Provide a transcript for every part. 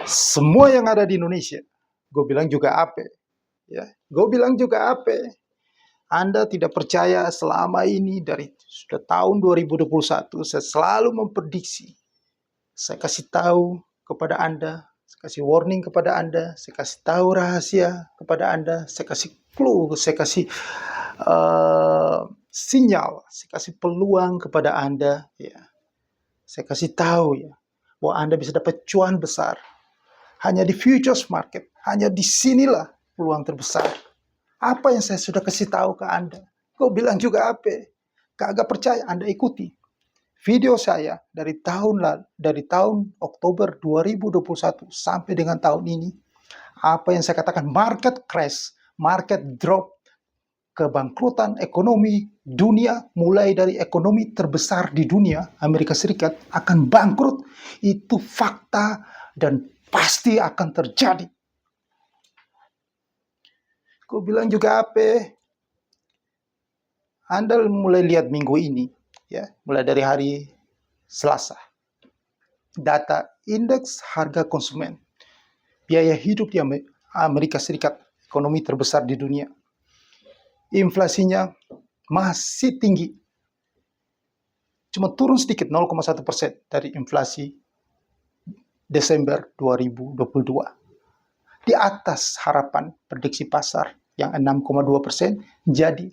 Semua yang ada di Indonesia, gue bilang juga AP. Ya, gue bilang juga AP. Anda tidak percaya selama ini dari sudah tahun 2021, saya selalu memprediksi. Saya kasih tahu kepada Anda, saya kasih warning kepada Anda, saya kasih tahu rahasia kepada Anda, saya kasih clue, saya kasih sinyal, saya kasih peluang kepada Anda. Ya, saya kasih tahu ya bahwa Anda bisa dapat cuan besar. Hanya di futures market, hanya di sinilah peluang terbesar. Apa yang saya sudah kasih tahu ke Anda? Kau bilang juga apa? Kagak percaya, Anda ikuti video saya dari tahun Oktober 2021 sampai dengan tahun ini. Apa yang saya katakan, market crash, market drop, kebangkrutan ekonomi dunia, mulai dari ekonomi terbesar di dunia, Amerika Serikat, akan bangkrut. Itu fakta dan pasti akan terjadi. Kau bilang juga apa? Anda mulai lihat minggu ini, ya, mulai dari hari Selasa, data indeks harga konsumen, biaya hidup di Amerika Serikat, ekonomi terbesar di dunia, inflasinya masih tinggi, cuma turun sedikit 0,1% dari inflasi Desember 2022, di atas harapan prediksi pasar yang 6,2%, jadi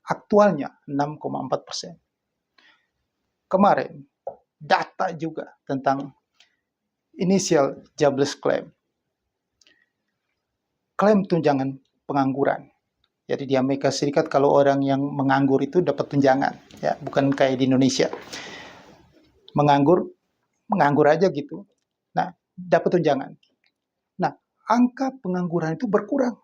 aktualnya 6,4%. Kemarin data juga tentang initial jobless claim, klaim tunjangan pengangguran. Jadi di Amerika Serikat kalau orang yang menganggur itu dapat tunjangan, ya, bukan kayak di Indonesia. Menganggur aja gitu. Nah, dapat tunjangan. Nah, angka pengangguran itu berkurang.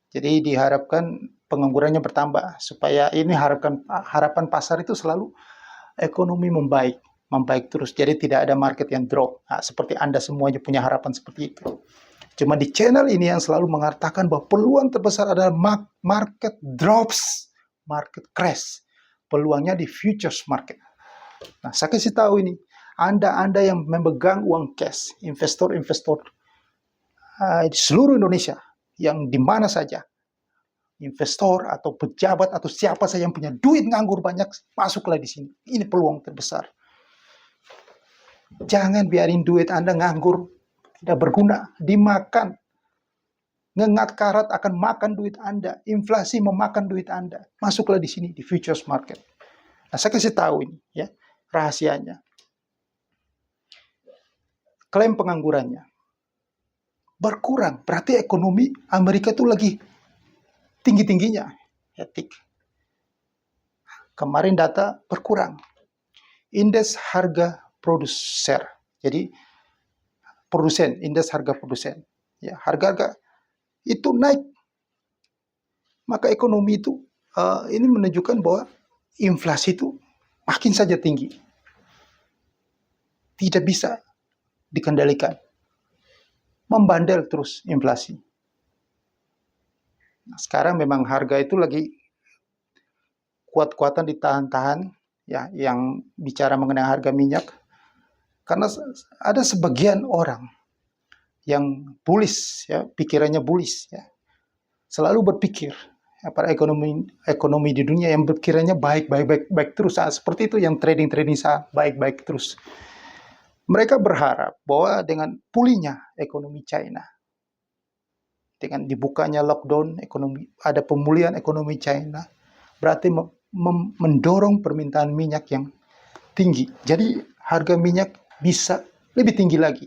Jadi diharapkan penganggurannya bertambah supaya ini harapan pasar itu selalu ekonomi membaik terus. Jadi tidak ada market yang drop. Nah, seperti Anda semuanya punya harapan seperti itu. Cuma di channel ini yang selalu mengatakan bahwa peluang terbesar adalah market drops, market crash. Peluangnya di futures market. Nah, saya kasih tahu ini, Anda yang memegang uang cash, investor-investor di seluruh Indonesia, yang di mana saja, investor atau pejabat atau siapa saja yang punya duit nganggur banyak, masuklah di sini. Ini peluang terbesar. Jangan biarin duit Anda nganggur, tidak berguna, dimakan. Ngengat karat akan makan duit Anda, inflasi memakan duit Anda. Masuklah di sini di futures market. Nah, saya kasih tahu ini ya, rahasianya. Klaim penganggurannya berkurang, berarti ekonomi Amerika itu lagi tinggi-tingginya. Etik. Kemarin data berkurang. Indeks harga produser. Jadi produsen, indeks harga produsen. Ya, harga itu naik. Maka ekonomi itu ini menunjukkan bahwa inflasi itu makin saja tinggi. Tidak bisa dikendalikan. Membandel terus inflasi. Nah, sekarang memang harga itu lagi kuat-kuatan ditahan-tahan, ya, yang bicara mengenai harga minyak. Karena ada sebagian orang yang bullish, ya, pikirannya bullish, ya. Selalu berpikir, ya, para ekonomi di dunia yang berpikirannya baik terus. Seperti itu yang trading saham baik terus. Mereka berharap bahwa dengan pulihnya ekonomi China, dengan dibukanya lockdown ekonomi, ada pemulihan ekonomi China, berarti mendorong permintaan minyak yang tinggi. Jadi harga minyak bisa lebih tinggi lagi.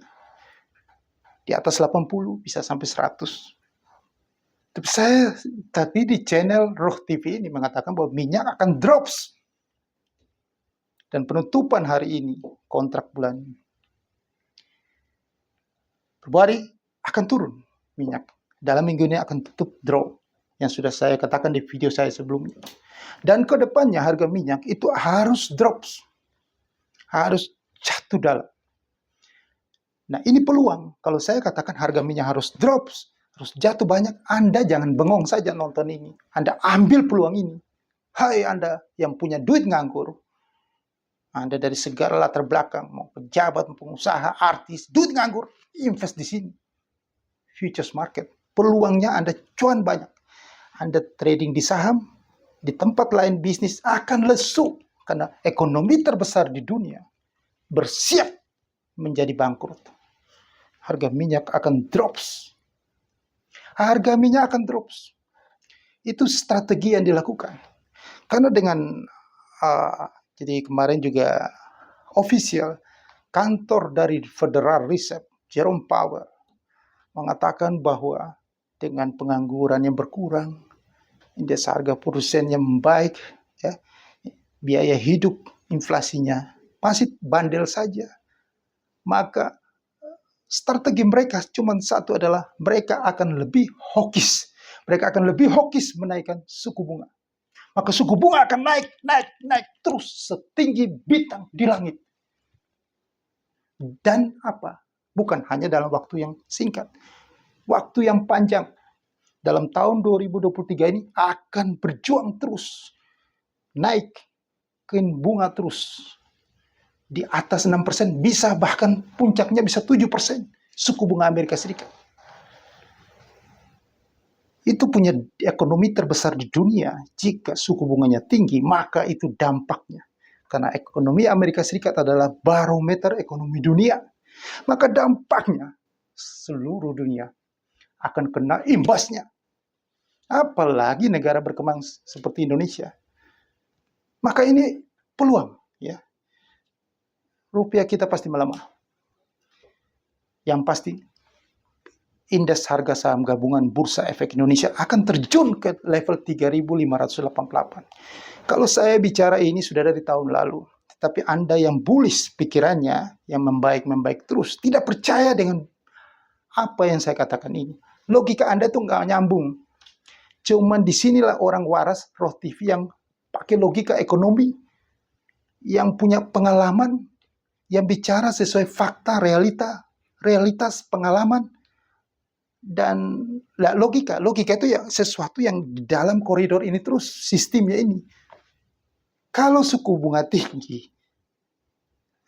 Di atas 80 bisa sampai 100. Tapi di channel Roh TV ini mengatakan bahwa minyak akan drops. Dan penutupan hari ini, kontrak bulan Februari akan turun minyak. Dalam minggu ini akan tutup drop. Yang sudah saya katakan di video saya sebelumnya. Dan ke depannya harga minyak itu harus drops. Harus jatuh dalam. Nah, ini peluang. Kalau saya katakan harga minyak harus drops, harus jatuh banyak, Anda jangan bengong saja nonton ini. Anda ambil peluang ini. Hai Anda yang punya duit nganggur, Anda dari segala latar belakang, mau pejabat, mau pengusaha, artis, duit nganggur, invest di sini. Futures market, peluangnya Anda cuan banyak. Anda trading di saham, di tempat lain bisnis akan lesu karena ekonomi terbesar di dunia bersiap menjadi bangkrut. Harga minyak akan drops. Harga minyak akan drops. Itu strategi yang dilakukan. Karena dengan jadi kemarin juga official kantor dari Federal Reserve Jerome Powell mengatakan bahwa dengan pengangguran yang berkurang, indeks harga produsen yang membaik, ya, biaya hidup inflasinya masih bandel saja, maka strategi mereka cuma satu adalah mereka akan lebih hawkish. Mereka akan lebih hawkish menaikkan suku bunga. Maka suku bunga akan naik terus setinggi bintang di langit. Dan apa? Bukan hanya dalam waktu yang singkat. Waktu yang panjang. Dalam tahun 2023 ini akan berjuang terus. Naikin bunga terus. Di atas 6%, bisa bahkan puncaknya bisa 7% suku bunga Amerika Serikat. Itu punya ekonomi terbesar di dunia. Jika suku bunganya tinggi, maka itu dampaknya. Karena ekonomi Amerika Serikat adalah barometer ekonomi dunia. Maka dampaknya seluruh dunia akan kena imbasnya. Apalagi negara berkembang seperti Indonesia. Maka ini peluang, ya. Rupiah kita pasti melemah. Yang pasti indeks harga saham gabungan Bursa Efek Indonesia akan terjun ke level 3.588. Kalau saya bicara ini sudah dari tahun lalu, tapi Anda yang bullish pikirannya, yang membaik terus, tidak percaya dengan apa yang saya katakan ini. Logika Anda tuh nggak nyambung. Cuman disinilah orang waras, Roh TV yang pakai logika ekonomi, yang punya pengalaman, yang bicara sesuai fakta, realitas pengalaman, dan logika itu ya sesuatu yang di dalam koridor ini terus sistemnya ini. Kalau suku bunga tinggi,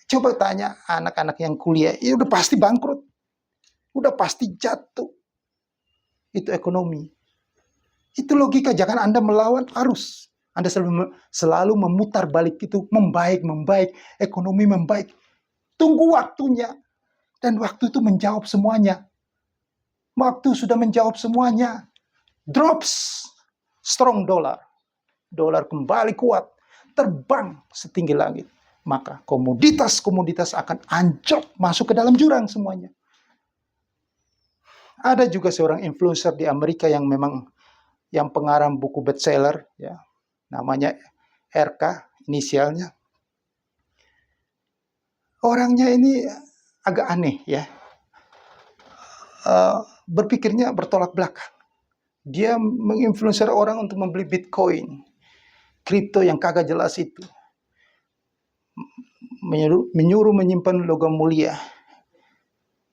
coba tanya anak-anak yang kuliah, ya udah pasti bangkrut, udah pasti jatuh. Itu ekonomi. Itu logika. Jangan Anda melawan arus. Anda selalu memutar balik itu, membaik, ekonomi membaik. Tunggu waktunya, dan waktu itu menjawab semuanya. Waktu sudah menjawab semuanya. Drops. Strong dollar. Dolar kembali kuat. Terbang setinggi langit. Maka komoditas akan anjlok. Masuk ke dalam jurang semuanya. Ada juga seorang influencer di Amerika yang memang yang pengarang buku bestseller. Ya, namanya RK inisialnya. Orangnya ini agak aneh ya. Berpikirnya bertolak belakang. Dia menginfluencer orang untuk membeli Bitcoin, kripto yang kagak jelas itu. Menyuruh menyimpan logam mulia.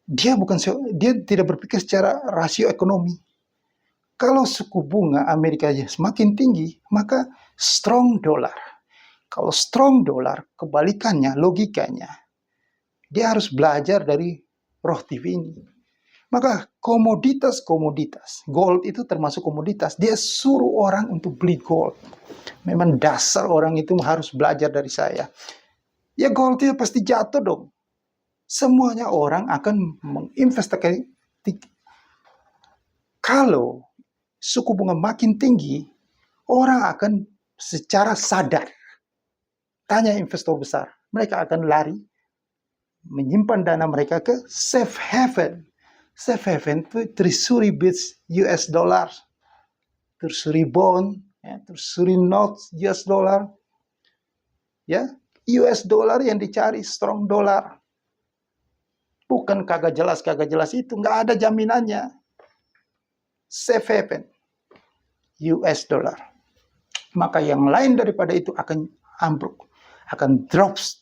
Dia tidak berpikir secara rasio ekonomi. Kalau suku bunga Amerika semakin tinggi, maka strong dollar. Kalau strong dollar, kebalikannya, logikanya, dia harus belajar dari Roh TV ini. Maka komoditas, gold itu termasuk komoditas. Dia suruh orang untuk beli gold. Memang dasar orang itu harus belajar dari saya. Ya gold itu pasti jatuh dong. Semuanya orang akan menginvestasikan. Kalau suku bunga makin tinggi, orang akan secara sadar. Tanya investor besar. Mereka akan lari menyimpan dana mereka ke safe haven. Safe haven itu treasury bills US dollar, treasury bond, ya, treasury notes US dollar, ya, US dollar yang dicari strong dollar, bukan kagak jelas itu, nggak ada jaminannya. Safe haven US dollar, maka yang lain daripada itu akan ambruk, akan drops.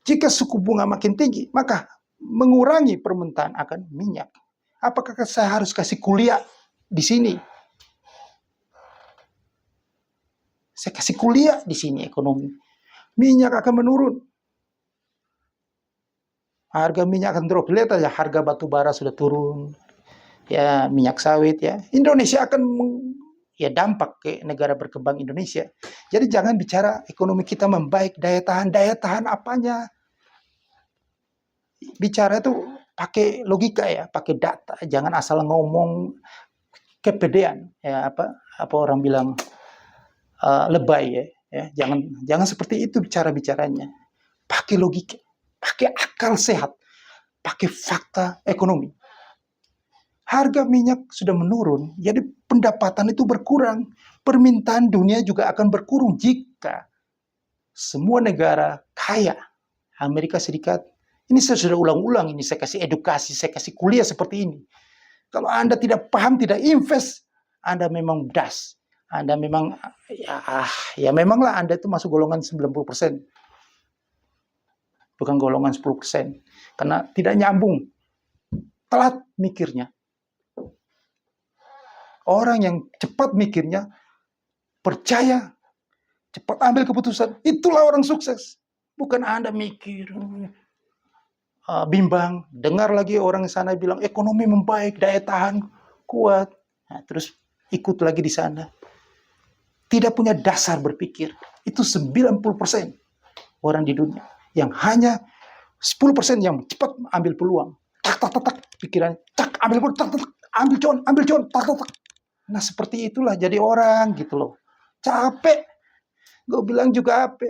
Jika suku bunga makin tinggi, maka mengurangi permintaan akan minyak. Apakah saya harus kasih kuliah di sini? Saya kasih kuliah di sini ekonomi. minyak akan menurun. Harga minyak akan drop. Lihat aja harga batu bara sudah turun. Ya, minyak sawit ya. Indonesia akan ya dampak ke negara berkembang Indonesia. Jadi jangan bicara ekonomi kita membaik, daya tahan apanya. Bicara itu pakai logika ya, pakai data. Jangan asal ngomong kepedean ya, apa orang bilang lebay ya. Jangan seperti itu bicaranya. Pakai logika, pakai akal sehat, pakai fakta ekonomi. Harga minyak sudah menurun, jadi pendapatan itu berkurang. Permintaan dunia juga akan berkurang jika semua negara kaya, Amerika Serikat, ini saya sudah ulang-ulang, ini saya kasih edukasi, saya kasih kuliah seperti ini. Kalau Anda tidak paham, tidak invest, Anda memang das. Anda memang, ya memanglah Anda itu masuk golongan 90%. Bukan golongan 10%. Karena tidak nyambung. Telat mikirnya. Orang yang cepat mikirnya, percaya, cepat ambil keputusan, itulah orang sukses. Bukan Anda mikir, bimbang, dengar lagi orang di sana bilang ekonomi membaik, daya tahan kuat, nah, terus ikut lagi di sana. Tidak punya dasar berpikir. Itu 90% orang di dunia. Yang hanya 10% yang cepat ambil peluang. Tak, pikiran, tak, ambil peluang, tak, ambil cuan, tak. Nah seperti itulah jadi orang gitu loh. Capek. Gue bilang juga apa.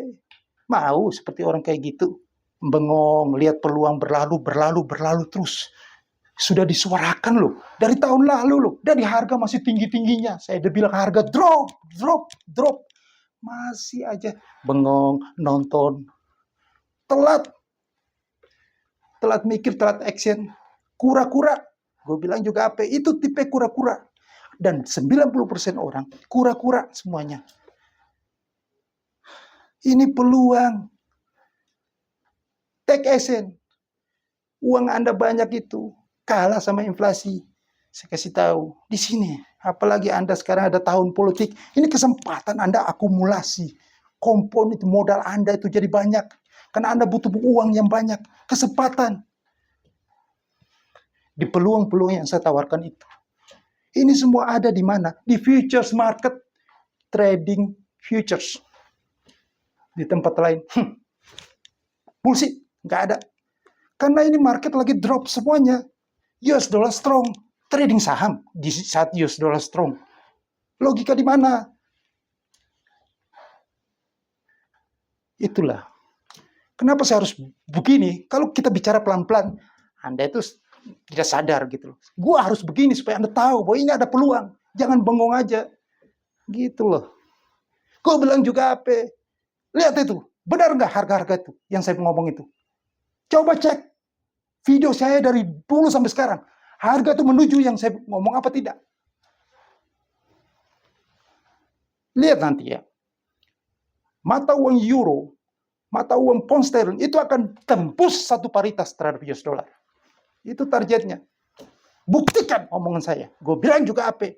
Mau seperti orang kayak gitu. Bengong, lihat peluang berlalu terus. Sudah disuarakan loh. Dari tahun lalu loh. Dari harga masih tinggi-tingginya. Saya udah bilang harga drop. Masih aja bengong, nonton. Telat mikir, telat action. Kura-kura. Gue bilang juga apa. Itu tipe kura-kura. Dan 90% orang kura-kura semuanya. Ini peluang. Take action. Uang Anda banyak itu kalah sama inflasi. Saya kasih tahu di sini. Apalagi Anda sekarang ada tahun politik. Ini kesempatan Anda akumulasi. Kompon itu modal Anda itu jadi banyak. Karena Anda butuh uang yang banyak. Kesempatan. Di peluang-peluang yang saya tawarkan itu. Ini semua ada di mana? Di futures market. Trading futures. Di tempat lain. Bullshit. Nggak ada. Karena ini market lagi drop semuanya. US dollar strong. Trading saham di saat US dollar strong. Logika di mana? Itulah. Kenapa saya harus begini? Kalau kita bicara pelan-pelan, Anda itu tidak sadar gitu loh. Gua harus begini supaya Anda tahu bahwa ini ada peluang. Jangan bengong aja. Gitu loh. Gue bilang juga apa? Lihat itu. Benar nggak harga-harga itu yang saya ngomong itu? Coba cek video saya dari dulu sampai sekarang. Harga itu menuju yang saya ngomong apa tidak? Lihat nanti ya. Mata uang euro, mata uang pound sterling itu akan tembus satu paritas terhadap US dollar. Itu targetnya. Buktikan omongan saya. Gue bilang juga apa?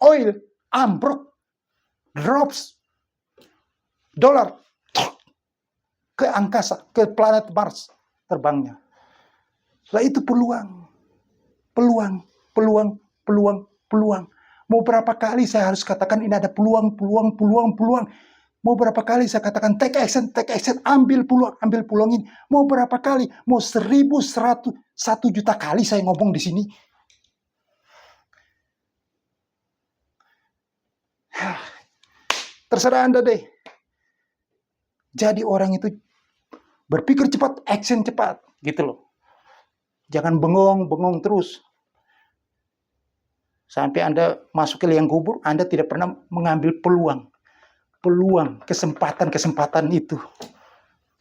Oil ambruk, drops, dolar ke angkasa, ke planet Mars terbangnya. Nah itu peluang. Mau berapa kali saya harus katakan ini ada peluang. Mau berapa kali saya katakan take action, ambil peluang ini. Mau berapa kali? Mau 1.101 juta kali saya ngomong di sini. Terserah Anda deh. Jadi orang itu berpikir cepat, action cepat, gitu loh. Jangan bengong terus. Sampai Anda masuk ke liang kubur, Anda tidak pernah mengambil peluang, kesempatan itu.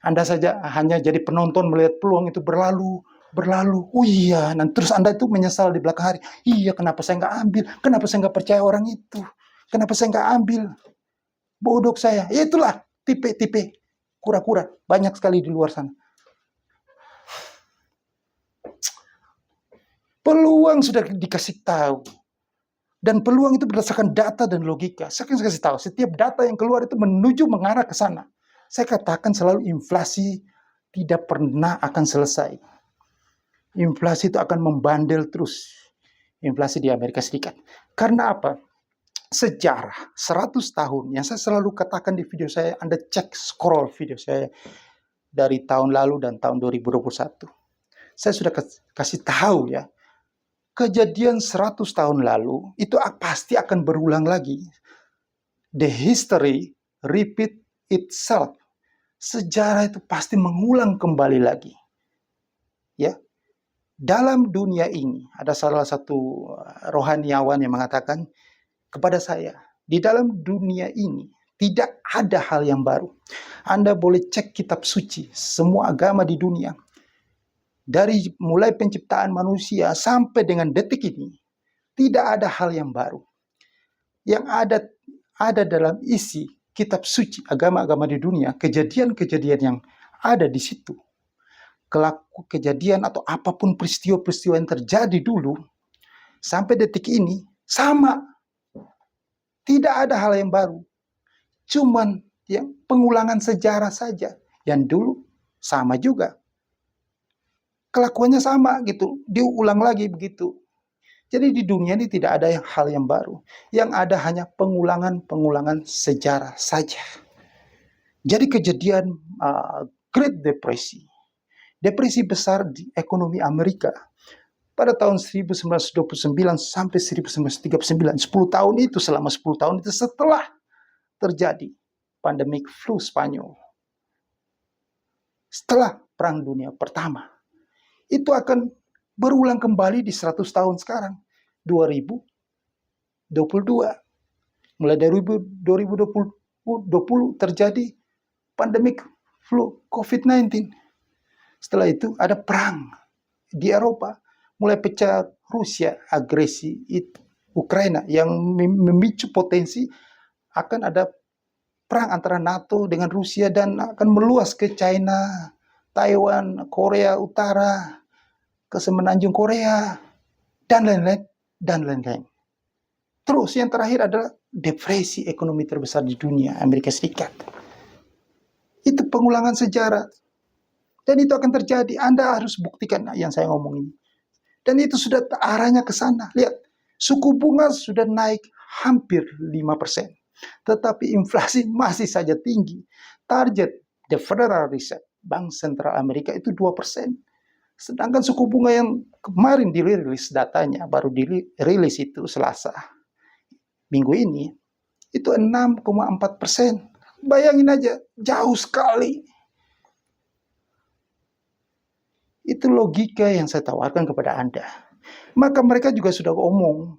Anda saja hanya jadi penonton melihat peluang itu berlalu. Oh iya, dan terus Anda itu menyesal di belakang hari. Iya, kenapa saya nggak ambil? Kenapa saya nggak percaya orang itu? Kenapa saya nggak ambil? Bodoh saya. Itulah tipe kura-kura. Banyak sekali di luar sana. Peluang sudah dikasih tahu. Dan peluang itu berdasarkan data dan logika. Saya kasih tahu, setiap data yang keluar itu mengarah ke sana. Saya katakan selalu inflasi tidak pernah akan selesai. Inflasi itu akan membandel terus. Inflasi di Amerika Serikat. Karena apa? Sejarah 100 tahun yang saya selalu katakan di video saya, Anda cek scroll video saya dari tahun lalu dan tahun 2021. Saya sudah kasih tahu ya, kejadian 100 tahun lalu itu pasti akan berulang lagi. The history repeat itself. Sejarah itu pasti mengulang kembali lagi. Ya. Dalam dunia ini ada salah satu rohaniawan yang mengatakan kepada saya, di dalam dunia ini tidak ada hal yang baru. Anda boleh cek kitab suci, semua agama di dunia. Dari mulai penciptaan manusia sampai dengan detik ini, tidak ada hal yang baru. Yang ada dalam isi kitab suci, agama-agama di dunia, kejadian-kejadian yang ada di situ, kejadian atau apapun peristiwa-peristiwa yang terjadi dulu, sampai detik ini, sama. Tidak ada hal yang baru. Cuman yang pengulangan sejarah saja. Yang dulu sama juga. Kelakuannya sama gitu. Diulang lagi begitu. Jadi di dunia ini tidak ada hal yang baru. Yang ada hanya pengulangan-pengulangan sejarah saja. Jadi kejadian Great Depresi. Depresi besar di ekonomi Amerika. Pada tahun 1929 sampai 1939, 10 tahun itu, selama 10 tahun itu setelah terjadi pandemik flu Spanyol. Setelah Perang Dunia Pertama. Itu akan berulang kembali di 100 tahun sekarang. 2022. Mulai dari 2020 terjadi pandemik flu COVID-19. Setelah itu ada perang di Eropa. Mulai pecah Rusia, agresi Ukraina yang memicu potensi akan ada perang antara NATO dengan Rusia dan akan meluas ke China, Taiwan, Korea Utara, ke semenanjung Korea, dan lain-lain. Terus yang terakhir adalah depresi ekonomi terbesar di dunia, Amerika Serikat. Itu pengulangan sejarah. Dan itu akan terjadi. Anda harus buktikan yang saya ngomong ini. Dan itu sudah arahnya ke sana. Lihat, suku bunga sudah naik hampir 5%. Tetapi inflasi masih saja tinggi. Target The Federal Reserve, Bank Sentral Amerika itu 2%. Sedangkan suku bunga yang kemarin dirilis datanya, baru dirilis itu Selasa minggu ini, itu 6,4%. Bayangin aja, jauh sekali. Itu logika yang saya tawarkan kepada Anda. Maka mereka juga sudah ngomong,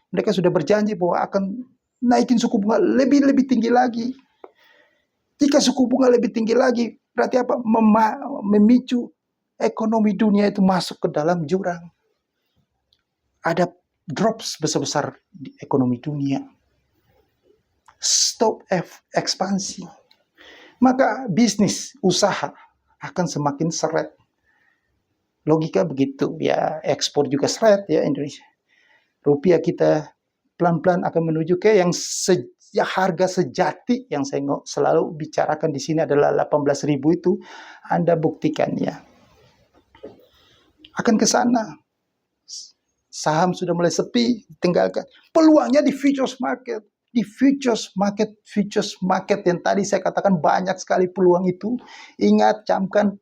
mereka sudah berjanji bahwa akan naikin suku bunga lebih tinggi lagi. Jika suku bunga lebih tinggi lagi, berarti apa? Memicu ekonomi dunia itu masuk ke dalam jurang. Ada drops besar-besar di ekonomi dunia. Stop ekspansi. Maka bisnis, usaha akan semakin seret. Logika begitu, ya ekspor juga seret ya Indonesia. Rupiah kita pelan-pelan akan menuju ke yang harga sejati yang saya selalu bicarakan di sini adalah 18.000 itu. Anda buktikan ya. Akan ke sana. Saham sudah mulai sepi, tinggalkan. Peluangnya di futures market. Di futures market yang tadi saya katakan banyak sekali peluang itu. Ingat, camkan,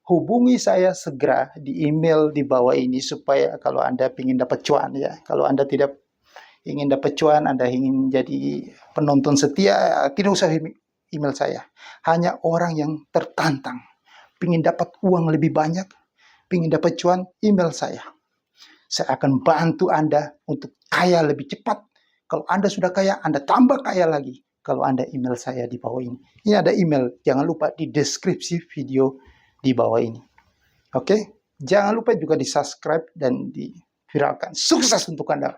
hubungi saya segera di email di bawah ini supaya kalau Anda ingin dapat cuan ya. Kalau Anda tidak ingin dapat cuan, Anda ingin jadi penonton setia, tidak usah email saya. Hanya orang yang tertantang, ingin dapat uang lebih banyak, ingin dapat cuan, email saya. Saya akan bantu Anda untuk kaya lebih cepat. Kalau Anda sudah kaya, Anda tambah kaya lagi. Kalau Anda email saya di bawah ini. Ini ada email, jangan lupa di deskripsi video di bawah ini. Oke? Jangan lupa juga di subscribe dan di viralkan. Sukses untuk Anda.